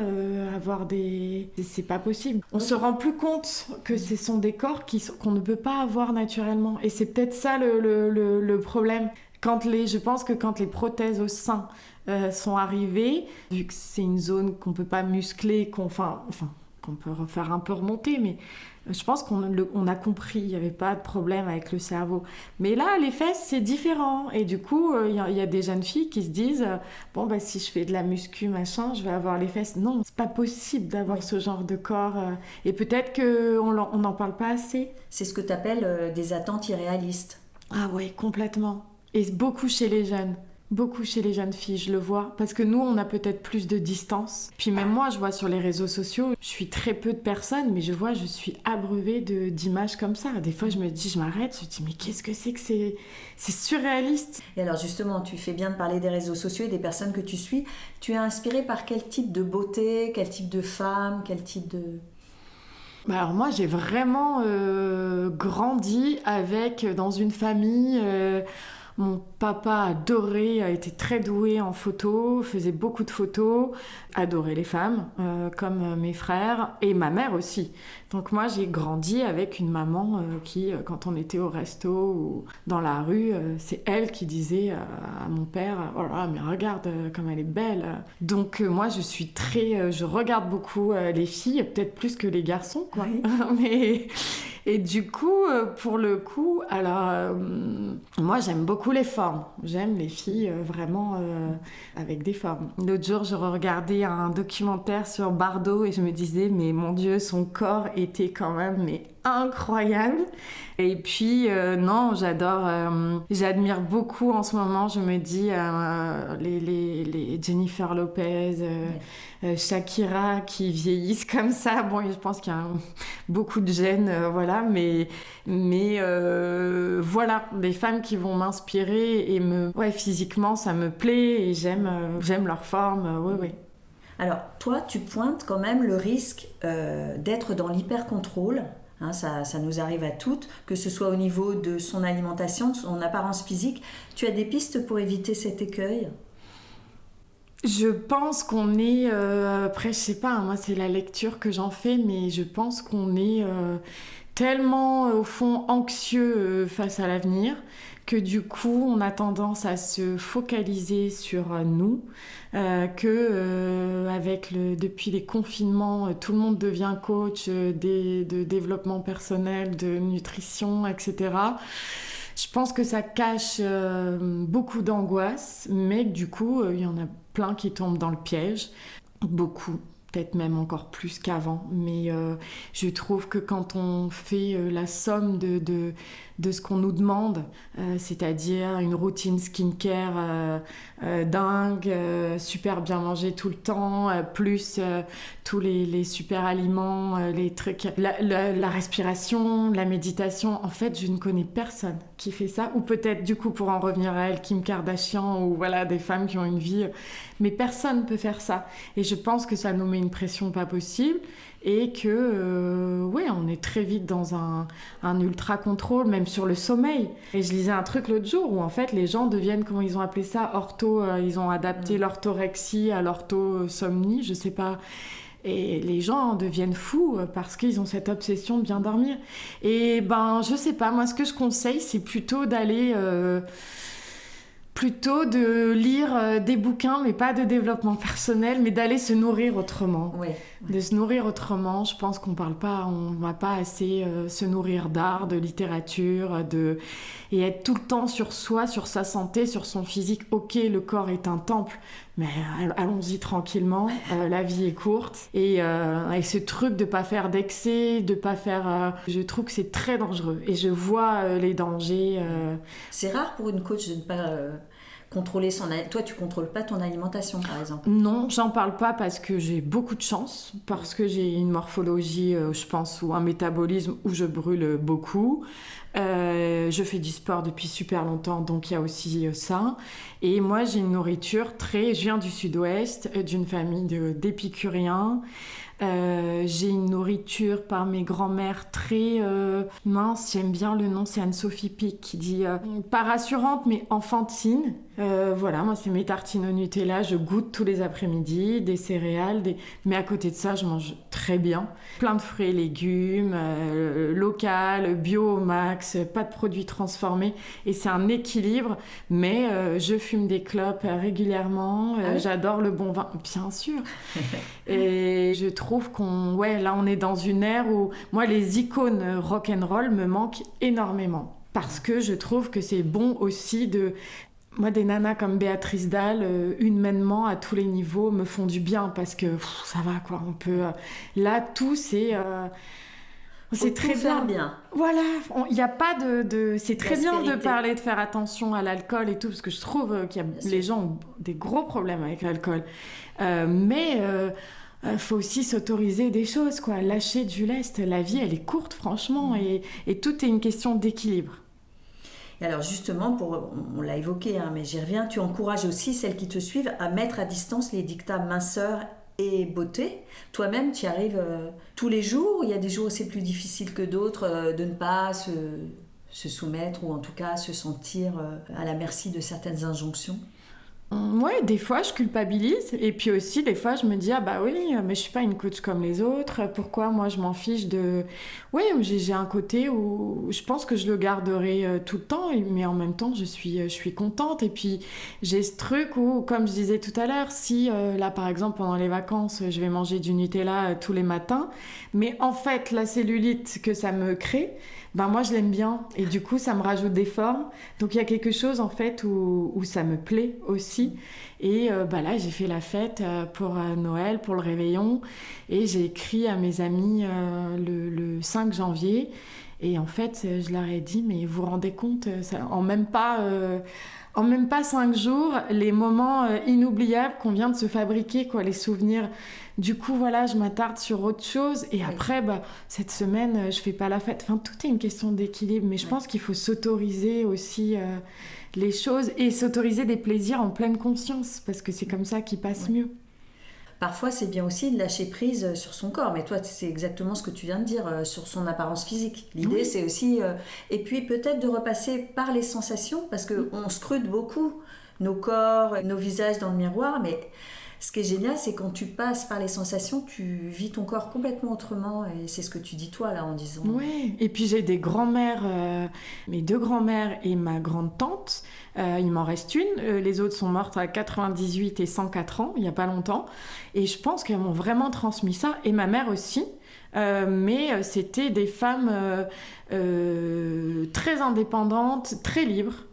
avoir des... C'est pas possible. On se rend plus compte que ce sont des corps qu'on ne peut pas avoir naturellement. Et c'est peut-être ça le problème. Je pense que quand les prothèses au sein sont arrivées, vu que c'est une zone qu'on peut pas muscler, qu'on peut refaire un peu remonter, mais je pense qu'on a compris, il n'y avait pas de problème avec le cerveau. Mais là, les fesses, c'est différent. Et du coup, il y a des jeunes filles qui se disent bon, bah, si je fais de la muscu, machin, je vais avoir les fesses. Non, c'est pas possible d'avoir ce genre de corps. Et peut-être qu'on n'en parle pas assez. C'est ce que tu appelles des attentes irréalistes. Ah ouais, complètement. Et beaucoup chez les jeunes. Beaucoup chez les jeunes filles, je le vois. Parce que nous, on a peut-être plus de distance. Puis même moi, je vois sur les réseaux sociaux, je suis très peu de personnes, mais je suis abreuvée d'images comme ça. Des fois, je m'arrête, je me dis, mais qu'est-ce que c'est surréaliste. Et alors justement, tu fais bien de parler des réseaux sociaux et des personnes que tu suis. Tu es inspirée par quel type de beauté, quel type de femme, quel type de... Bah alors moi, j'ai vraiment grandi dans une famille... Mon papa adorait, a été très doué en photo, faisait beaucoup de photos, adorait les femmes, comme mes frères, et ma mère aussi. Donc moi, j'ai grandi avec une maman qui, quand on était au resto ou dans la rue, c'est elle qui disait à mon père « Oh là là, mais regarde comme elle est belle !» Donc moi, je regarde beaucoup les filles, peut-être plus que les garçons, quoi. Oui. Mais... Et du coup, pour le coup, alors, moi j'aime beaucoup les formes. J'aime les filles vraiment avec des formes. L'autre jour, je regardais un documentaire sur Bardot et je me disais, mais mon Dieu, son corps était quand même incroyable. Et puis, non, j'admire beaucoup en ce moment, je me dis, les Jennifer Lopez, Shakira qui vieillissent comme ça. Bon, je pense qu'il y a beaucoup de gènes, voilà, mais voilà, des femmes qui vont m'inspirer et physiquement, ça me plaît et j'aime leur forme, ouais. Alors, toi, tu pointes quand même le risque d'être dans l'hyper-contrôle. Hein, ça nous arrive à toutes, que ce soit au niveau de son alimentation, son apparence physique. Tu as des pistes pour éviter cet écueil ? Je pense qu'on est... après, je sais pas, moi, c'est la lecture que j'en fais, mais je pense qu'on est tellement, au fond, anxieux face à l'avenir que du coup, on a tendance à se focaliser sur nous, depuis les confinements, tout le monde devient coach de développement personnel, de nutrition, etc. Je pense que ça cache beaucoup d'angoisse, mais du coup, il y en a plein qui tombent dans le piège. Beaucoup, peut-être même encore plus qu'avant. Mais je trouve que quand on fait la somme de ce qu'on nous demande, c'est-à-dire une routine skincare dingue, super bien manger tout le temps, plus tous les super aliments, les trucs, la respiration, la méditation. En fait, je ne connais personne qui fait ça. Ou peut-être, du coup, pour en revenir à elle, Kim Kardashian, ou voilà, des femmes qui ont une vie. Mais personne ne peut faire ça. Et je pense que ça nous met une pression pas possible. Et que, on est très vite dans un ultra-contrôle, même sur le sommeil. Et je lisais un truc l'autre jour où, en fait, les gens deviennent, comment ils ont appelé ça, ils ont adapté l'orthorexie à l'orthosomnie, je sais pas. Et les gens deviennent fous parce qu'ils ont cette obsession de bien dormir. Et je sais pas, moi, ce que je conseille, c'est plutôt de lire des bouquins, mais pas de développement personnel, mais d'aller se nourrir autrement. Oui. De se nourrir autrement. Je pense qu'on va pas assez se nourrir d'art, de littérature, et être tout le temps sur soi, sur sa santé, sur son physique. Ok, le corps est un temple, mais allons-y tranquillement. La vie est courte. Et ce truc de pas faire d'excès, de pas faire... je trouve que c'est très dangereux. Et je vois les dangers. C'est rare pour une coach de ne pas... contrôler Toi, tu contrôles pas ton alimentation, par exemple? Non, j'en parle pas parce que j'ai beaucoup de chance, parce que j'ai une morphologie, je pense, ou un métabolisme où je brûle beaucoup. Je fais du sport depuis super longtemps, donc il y a aussi ça. Et moi, j'ai une nourriture je viens du sud-ouest, d'une famille d'épicuriens. J'ai une nourriture par mes grands-mères très mince, j'aime bien le nom, c'est Anne-Sophie Pic qui dit pas rassurante mais enfantine. Voilà, moi c'est mes tartines au Nutella, je goûte tous les après-midi, des céréales, mais à côté de ça je mange très bien. Plein de fruits et légumes, local, bio au max, pas de produits transformés, et c'est un équilibre, mais je fume des clopes régulièrement, j'adore le bon vin, bien sûr. Et je trouve là on est dans une ère où moi les icônes rock'n'roll me manquent énormément, parce que je trouve que c'est bon aussi moi, des nanas comme Béatrice Dalle, humainement, à tous les niveaux, me font du bien, parce que ça va, quoi. On peut... là, tout, c'est très bien. Voilà, il n'y a pas de... C'est très bien de parler, de faire attention à l'alcool et tout, parce que je trouve les gens ont des gros problèmes avec l'alcool. Mais... faut aussi s'autoriser des choses, quoi. Lâcher du lest. La vie, elle est courte, franchement, et tout est une question d'équilibre. Et alors justement, on l'a évoqué, mais j'y reviens, tu encourages aussi celles qui te suivent à mettre à distance les dictats minceur et beauté. Toi-même, tu y arrives tous les jours, ou il y a des jours où c'est plus difficile que d'autres de ne pas se soumettre ou en tout cas se sentir à la merci de certaines injonctions? Ouais, des fois je culpabilise et puis aussi des fois je me dis ah bah oui mais je suis pas une coach comme les autres, pourquoi moi je m'en fiche de... Oui, j'ai un côté où je pense que je le garderai tout le temps mais en même temps je suis contente et puis j'ai ce truc où comme je disais tout à l'heure si là par exemple pendant les vacances je vais manger du Nutella tous les matins mais en fait la cellulite que ça me crée ben moi je l'aime bien et du coup ça me rajoute des formes donc il y a quelque chose en fait où ça me plaît aussi et bah là j'ai fait la fête pour Noël, pour le réveillon et j'ai écrit à mes amis le 5 janvier et en fait je leur ai dit mais vous vous rendez compte en même pas 5 jours, les moments inoubliables qu'on vient de se fabriquer, quoi, les souvenirs. Du coup, voilà, je m'attarde sur autre chose. Et après, bah, cette semaine, je fais pas la fête. Enfin, tout est une question d'équilibre. Mais je pense qu'il faut s'autoriser aussi les choses et s'autoriser des plaisirs en pleine conscience. Parce que c'est comme ça qu'ils passent mieux. Parfois, c'est bien aussi de lâcher prise sur son corps. Mais toi, c'est exactement ce que tu viens de dire, sur son apparence physique. L'idée, c'est aussi... et puis, peut-être de repasser par les sensations, parce qu'on scrute beaucoup nos corps, nos visages dans le miroir. Mais ce qui est génial, c'est quand tu passes par les sensations, tu vis ton corps complètement autrement. Et c'est ce que tu dis, toi, là, en disant... Oui, et puis j'ai des grands-mères, mes 2 grands-mères et ma grande-tante. Il m'en reste une. Les autres sont mortes à 98 et 104 ans, il n'y a pas longtemps. Et je pense qu'elles m'ont vraiment transmis ça. Et ma mère aussi. Mais c'était des femmes très indépendantes, très libres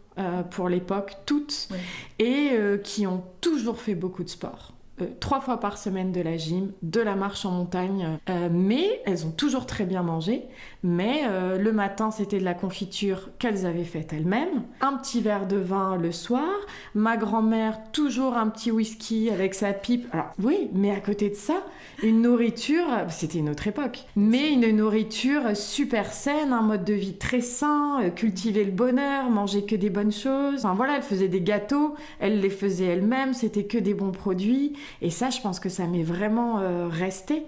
pour l'époque, toutes. Oui. Et qui ont toujours fait beaucoup de sport. 3 fois par semaine de la gym, de la marche en montagne, mais elles ont toujours très bien mangé, mais le matin c'était de la confiture qu'elles avaient faite elles-mêmes, un petit verre de vin le soir, ma grand-mère toujours un petit whisky avec sa pipe, alors oui, mais à côté de ça, une nourriture, c'était une autre époque, mais une nourriture super saine, un mode de vie très sain, cultiver le bonheur, manger que des bonnes choses, enfin voilà, elle faisait des gâteaux, elle les faisait elle-même, c'était que des bons produits. Et ça, je pense que ça m'est vraiment resté.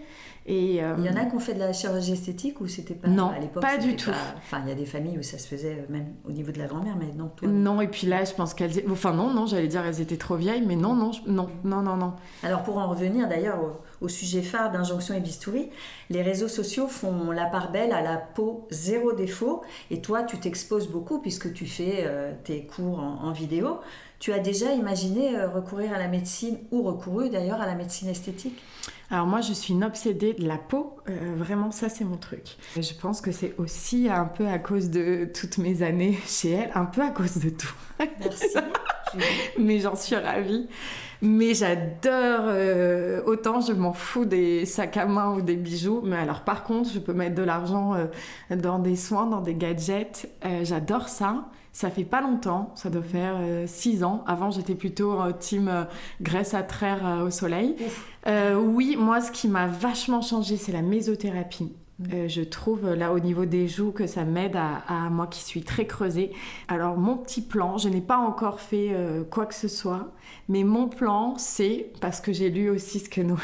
Et, il y en a qui ont fait de la chirurgie esthétique ou c'était pas... Non, à l'époque, pas du tout. Enfin, il y a des familles où ça se faisait même au niveau de la grand-mère, mais non. Toi... Non, et puis là, je pense qu'elles... Enfin non, j'allais dire elles étaient trop vieilles, mais non. Alors pour en revenir d'ailleurs au sujet phare d'Injonction et Bistouri, les réseaux sociaux font la part belle à la peau zéro défaut. Et toi, tu t'exposes beaucoup puisque tu fais tes cours en vidéo. Tu as déjà imaginé recourir à la médecine ou recouru d'ailleurs à la médecine esthétique ? Alors moi, je suis une obsédée de la peau. Vraiment, ça, c'est mon truc. Je pense que c'est aussi un peu à cause de toutes mes années chez elle, un peu à cause de tout. Merci. Mais j'en suis ravie. Mais j'adore, autant je m'en fous des sacs à main ou des bijoux, mais alors par contre, je peux mettre de l'argent dans des soins, dans des gadgets. J'adore ça. Ça fait pas longtemps, ça doit faire 6 ans. Avant, j'étais plutôt team graisse à traire au soleil. Oui, moi, ce qui m'a vachement changé, c'est la mésothérapie. Je trouve là au niveau des joues que ça m'aide à moi qui suis très creusée. Alors mon petit plan, je n'ai pas encore fait quoi que ce soit, mais mon plan c'est, parce que j'ai lu aussi ce que nos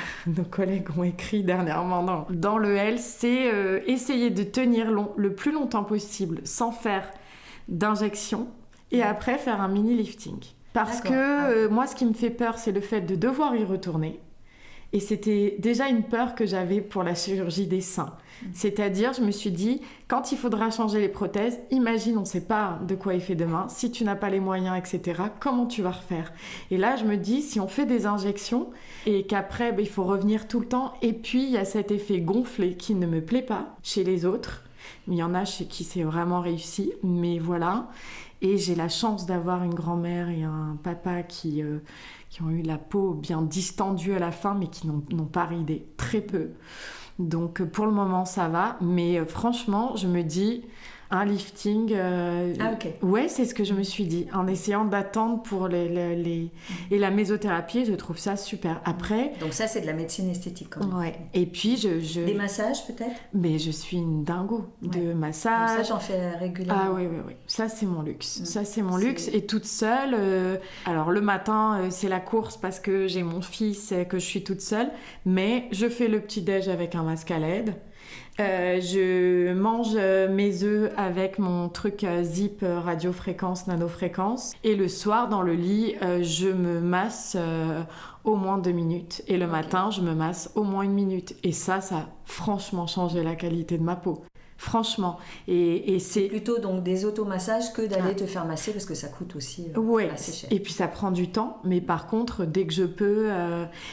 collègues ont écrit dernièrement dans le L, c'est essayer de tenir le plus longtemps possible sans faire d'injection et après faire un mini lifting. Parce que moi ce qui me fait peur c'est le fait de devoir y retourner. Et c'était déjà une peur que j'avais pour la chirurgie des seins. C'est-à-dire, je me suis dit, quand il faudra changer les prothèses, imagine, on ne sait pas de quoi il fait demain, si tu n'as pas les moyens, etc., comment tu vas refaire ? Et là, je me dis, si on fait des injections et qu'après, il faut revenir tout le temps, et puis il y a cet effet gonflé qui ne me plaît pas chez les autres. Il y en a chez qui c'est vraiment réussi, mais voilà. Et j'ai la chance d'avoir une grand-mère et un papa qui ont eu la peau bien distendue à la fin, mais qui n'ont pas ridé, très peu. Donc pour le moment, ça va. Mais franchement, je me dis, un lifting... Ouais, c'est ce que je me suis dit. En essayant d'attendre pour les... Et la mésothérapie, je trouve ça super. Après... Donc ça, c'est de la médecine esthétique quand même. Ouais. Et puis, Des massages peut-être ? Mais je suis une dingo de massages. Donc ça, j'en fais régulièrement. Ah oui. Ça, c'est mon luxe. Ça, c'est mon luxe. Et toute seule... Alors, le matin, c'est la course parce que j'ai mon fils, que je suis toute seule. Mais je fais le petit-déj avec un masque à LED. Je mange mes œufs avec mon truc zip radiofréquence, nanofréquence. Et le soir, dans le lit, je me masse au moins 2 minutes. Et le matin, je me masse au moins 1 minute. Et ça a franchement changé la qualité de ma peau. Franchement. Et c'est plutôt donc des automassages que d'aller te faire masser parce que ça coûte aussi assez cher. Et puis ça prend du temps, mais par contre, dès que je peux...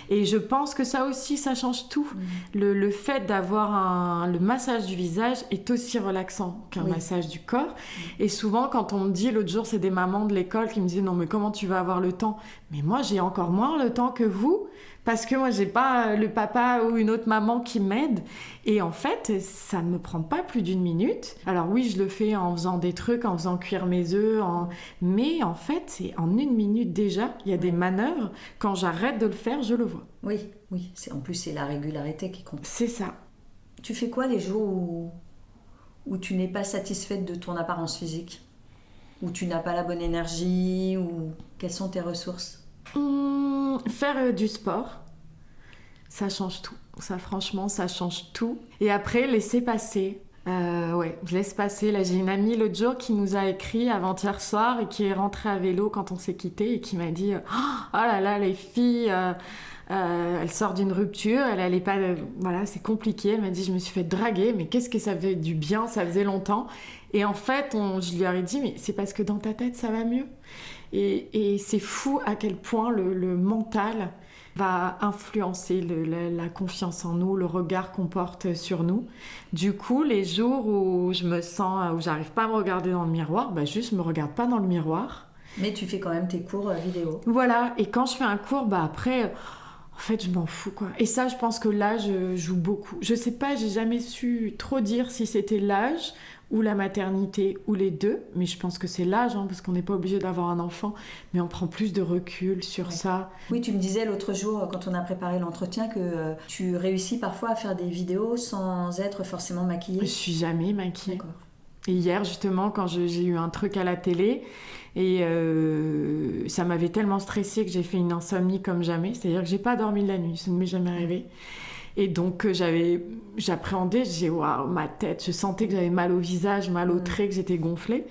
Et je pense que ça aussi, ça change tout. Le fait d'avoir le massage du visage est aussi relaxant qu'un massage du corps. Et souvent, quand on me dit, l'autre jour, c'est des mamans de l'école qui me disaient « Non, mais comment tu vas avoir le temps ?» Mais moi, j'ai encore moins le temps que vous. Parce que moi, j'ai pas le papa ou une autre maman qui m'aide. Et en fait, ça ne me prend pas plus d'1 minute. Alors oui, je le fais en faisant des trucs, en faisant cuire mes œufs. Mais en fait, c'est en 1 minute déjà. Il y a des manœuvres. Quand j'arrête de le faire, je le vois. Oui. En plus, c'est la régularité qui compte. C'est ça. Tu fais quoi les jours où tu n'es pas satisfaite de ton apparence physique ? Où tu n'as pas la bonne énergie ? Ou quelles sont tes ressources ? Faire du sport, ça change tout. Ça, franchement, ça change tout. Et après, laisser passer. Je laisse passer. Là, j'ai une amie l'autre jour qui nous a écrit avant-hier soir et qui est rentrée à vélo quand on s'est quittés et qui m'a dit « Oh là là, les filles, elle sort d'une rupture, elle allait pas... voilà, c'est compliqué. » Elle m'a dit « Je me suis fait draguer, mais qu'est-ce que ça fait du bien, ça faisait longtemps. » Et en fait, je lui ai dit « Mais c'est parce que dans ta tête, ça va mieux. » Et c'est fou à quel point le mental va influencer la confiance en nous, le regard qu'on porte sur nous. Du coup, les jours où je me sens, où j'arrive pas à me regarder dans le miroir, juste je me regarde pas dans le miroir. Mais tu fais quand même tes cours vidéo. Voilà, et quand je fais un cours, après, en fait, je m'en fous, quoi. Et ça, je pense que l'âge joue beaucoup. Je sais pas, j'ai jamais su trop dire si c'était l'âge ou la maternité, ou les deux, mais je pense que c'est l'âge, parce qu'on n'est pas obligé d'avoir un enfant, mais on prend plus de recul sur ça. Oui, tu me disais l'autre jour, quand on a préparé l'entretien, que tu réussis parfois à faire des vidéos sans être forcément maquillée. Je suis jamais maquillée. D'accord. Et hier, justement, quand j'ai eu un truc à la télé, et ça m'avait tellement stressée que j'ai fait une insomnie comme jamais, c'est-à-dire que j'ai pas dormi de la nuit, ça ne m'est jamais arrivé. Et donc, j'appréhendais, je disais, waouh, ma tête, je sentais que j'avais mal au visage, mal aux traits, que j'étais gonflée.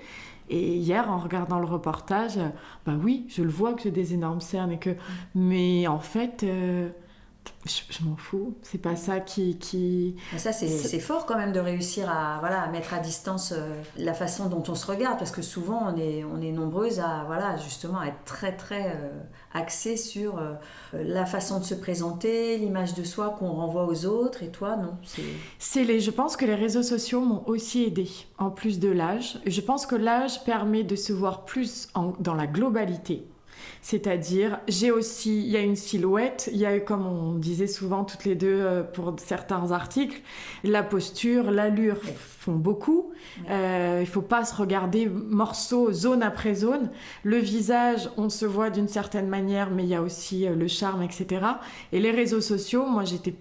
Et hier, en regardant le reportage, oui, je le vois que j'ai des énormes cernes et que... Mais en fait, je m'en fous. C'est pas ça qui... Ça, c'est fort quand même de réussir à mettre à distance la façon dont on se regarde, parce que souvent, on est nombreuses à justement être très, très axées sur la façon de se présenter, l'image de soi qu'on renvoie aux autres, et toi, non. Je pense que les réseaux sociaux m'ont aussi aidée, en plus de l'âge. Je pense que l'âge permet de se voir plus dans la globalité. C'est-à-dire, il y a une silhouette, il y a, comme on disait souvent toutes les deux pour certains articles, la posture, l'allure font beaucoup. Il ne faut pas se regarder morceau, zone après zone. Le visage, on se voit d'une certaine manière, mais il y a aussi le charme, etc. Et les réseaux sociaux, moi j'étais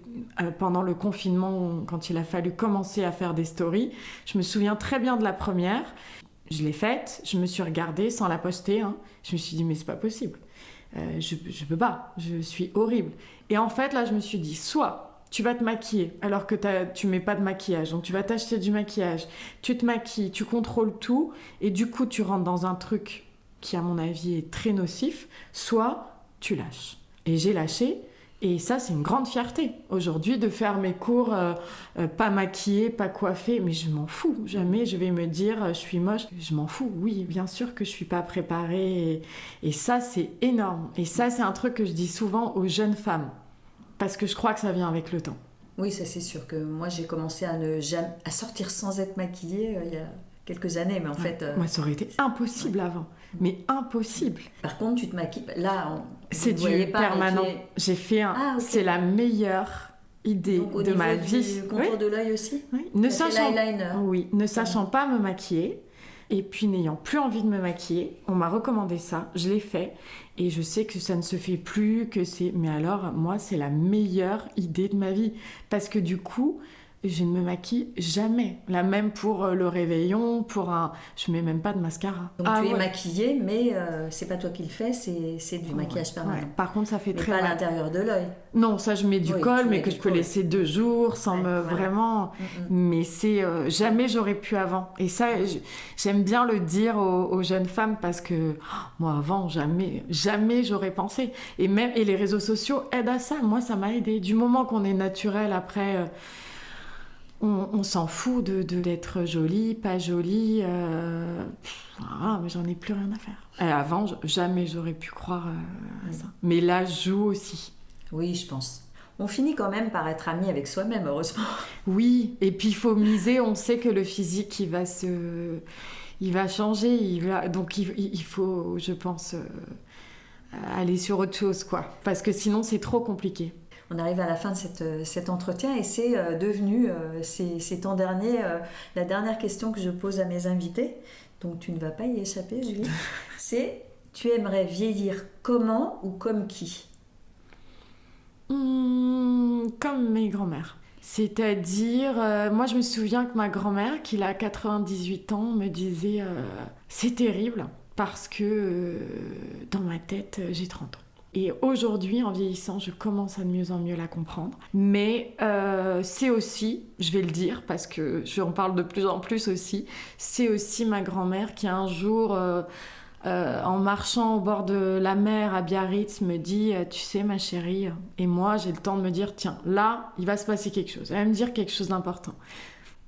pendant le confinement, quand il a fallu commencer à faire des stories, je me souviens très bien de la première. Je l'ai faite, je me suis regardée sans la poster. Je me suis dit, mais c'est pas possible. Je peux pas, je suis horrible. Et en fait, là, je me suis dit, soit tu vas te maquiller alors que tu mets pas de maquillage. Donc, tu vas t'acheter du maquillage, tu te maquilles, tu contrôles tout. Et du coup, tu rentres dans un truc qui, à mon avis, est très nocif. Soit tu lâches. Et j'ai lâché. Et ça, c'est une grande fierté aujourd'hui de faire mes cours pas maquillée, pas coiffée, mais je m'en fous. Jamais je vais me dire je suis moche. Je m'en fous. Oui, bien sûr que je suis pas préparée. Et ça, c'est énorme. Et ça, c'est un truc que je dis souvent aux jeunes femmes. Parce que je crois que ça vient avec le temps. Oui, ça c'est sûr que moi, j'ai commencé à sortir sans être maquillée il y a quelques années. Mais en fait... Moi, ça aurait été impossible avant. Mais impossible. Par contre, tu te maquilles... Là, c'est du permanent. J'ai fait okay. C'est la meilleure idée de ma vie. Du contour de l'œil aussi. Oui. Ne sachant pas me maquiller et puis n'ayant plus envie de me maquiller, on m'a recommandé ça. Je l'ai fait et je sais que ça ne se fait plus. Mais alors, moi, c'est la meilleure idée de ma vie parce que du coup, je ne me maquille jamais. Là, même pour le réveillon, je mets même pas de mascara. Donc tu es maquillée, mais c'est pas toi qui le fais, c'est du maquillage permanent. Ouais. Par contre, ça fait très mal. mal. Pas à l'intérieur de l'œil. Non, ça je mets du col, mais que je peux laisser 2 jours sans vraiment. Mais c'est jamais j'aurais pu avant. Et ça, j'aime bien le dire aux jeunes femmes parce que moi avant jamais j'aurais pensé. Et les réseaux sociaux aident à ça. Moi, ça m'a aidé. Du moment qu'on est naturel, après. On s'en fout d'être jolie, pas jolie. Mais j'en ai plus rien à faire. Et avant, jamais j'aurais pu croire à ça. Mais là, je joue aussi. Oui, je pense. On finit quand même par être amis avec soi-même, heureusement. Oui, et puis il faut miser. On sait que le physique, il va changer. Donc il faut, je pense, aller sur autre chose, quoi. Parce que sinon, c'est trop compliqué. On arrive à la fin de cet entretien et c'est devenu, ces temps derniers, la dernière question que je pose à mes invités. Donc tu ne vas pas y échapper, Julie. C'est, tu aimerais vieillir comment ou comme qui ? Comme mes grands-mères. C'est-à-dire, moi je me souviens que ma grand-mère, qui a 98 ans, me disait c'est terrible parce que dans ma tête, j'ai 30 ans. Et aujourd'hui, en vieillissant, je commence à de mieux en mieux la comprendre. Mais c'est aussi, je vais le dire parce que j'en parle de plus en plus aussi, c'est aussi ma grand-mère qui un jour, en marchant au bord de la mer à Biarritz, me dit « Tu sais ma chérie », et moi j'ai le temps de me dire « Tiens, là, il va se passer quelque chose ». Elle va me dire quelque chose d'important.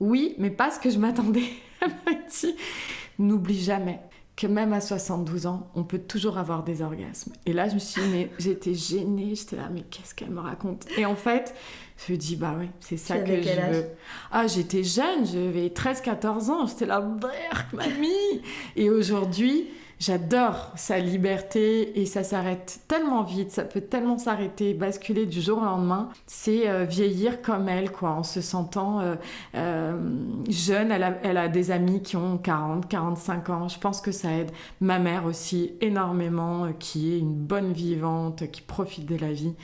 Oui, mais pas ce que je m'attendais. Elle m'a dit « N'oublie jamais ». Que même à 72 ans, on peut toujours avoir des orgasmes. Et là, je me suis dit, mais j'étais gênée, j'étais là, mais qu'est-ce qu'elle me raconte ? Et en fait, je me dis, bah oui, c'est ça que je veux. Ah, j'étais jeune, j'avais 13-14 ans, j'étais là, brrr, mamie ! Et aujourd'hui, j'adore sa liberté et ça s'arrête tellement vite, ça peut tellement s'arrêter, basculer du jour au lendemain. C'est vieillir comme elle, quoi, en se sentant jeune. Elle a des amis qui ont 40, 45 ans. Je pense que ça aide. Ma mère aussi, énormément, qui est une bonne vivante, qui profite de la vie.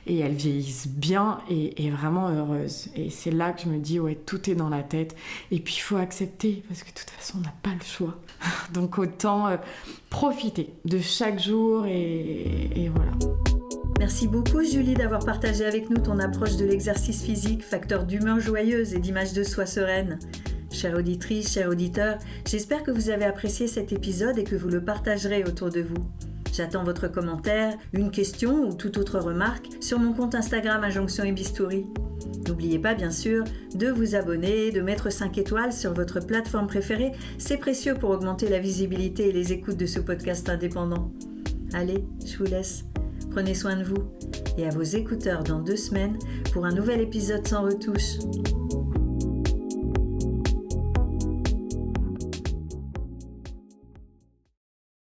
Et elles vieillissent bien et vraiment heureuses. Et c'est là que je me dis, ouais, tout est dans la tête. Et puis, il faut accepter, parce que de toute façon, on n'a pas le choix. Donc, autant profiter de chaque jour et voilà. Merci beaucoup, Julie, d'avoir partagé avec nous ton approche de l'exercice physique, facteur d'humeur joyeuse et d'image de soi sereine. Chère auditrice, chers auditeurs, j'espère que vous avez apprécié cet épisode et que vous le partagerez autour de vous. J'attends votre commentaire, une question ou toute autre remarque sur mon compte Instagram Injonction et Bistouri. N'oubliez pas, bien sûr, de vous abonner, de mettre 5 étoiles sur votre plateforme préférée. C'est précieux pour augmenter la visibilité et les écoutes de ce podcast indépendant. Allez, je vous laisse. Prenez soin de vous et à vos écouteurs dans 2 semaines pour un nouvel épisode sans retouche.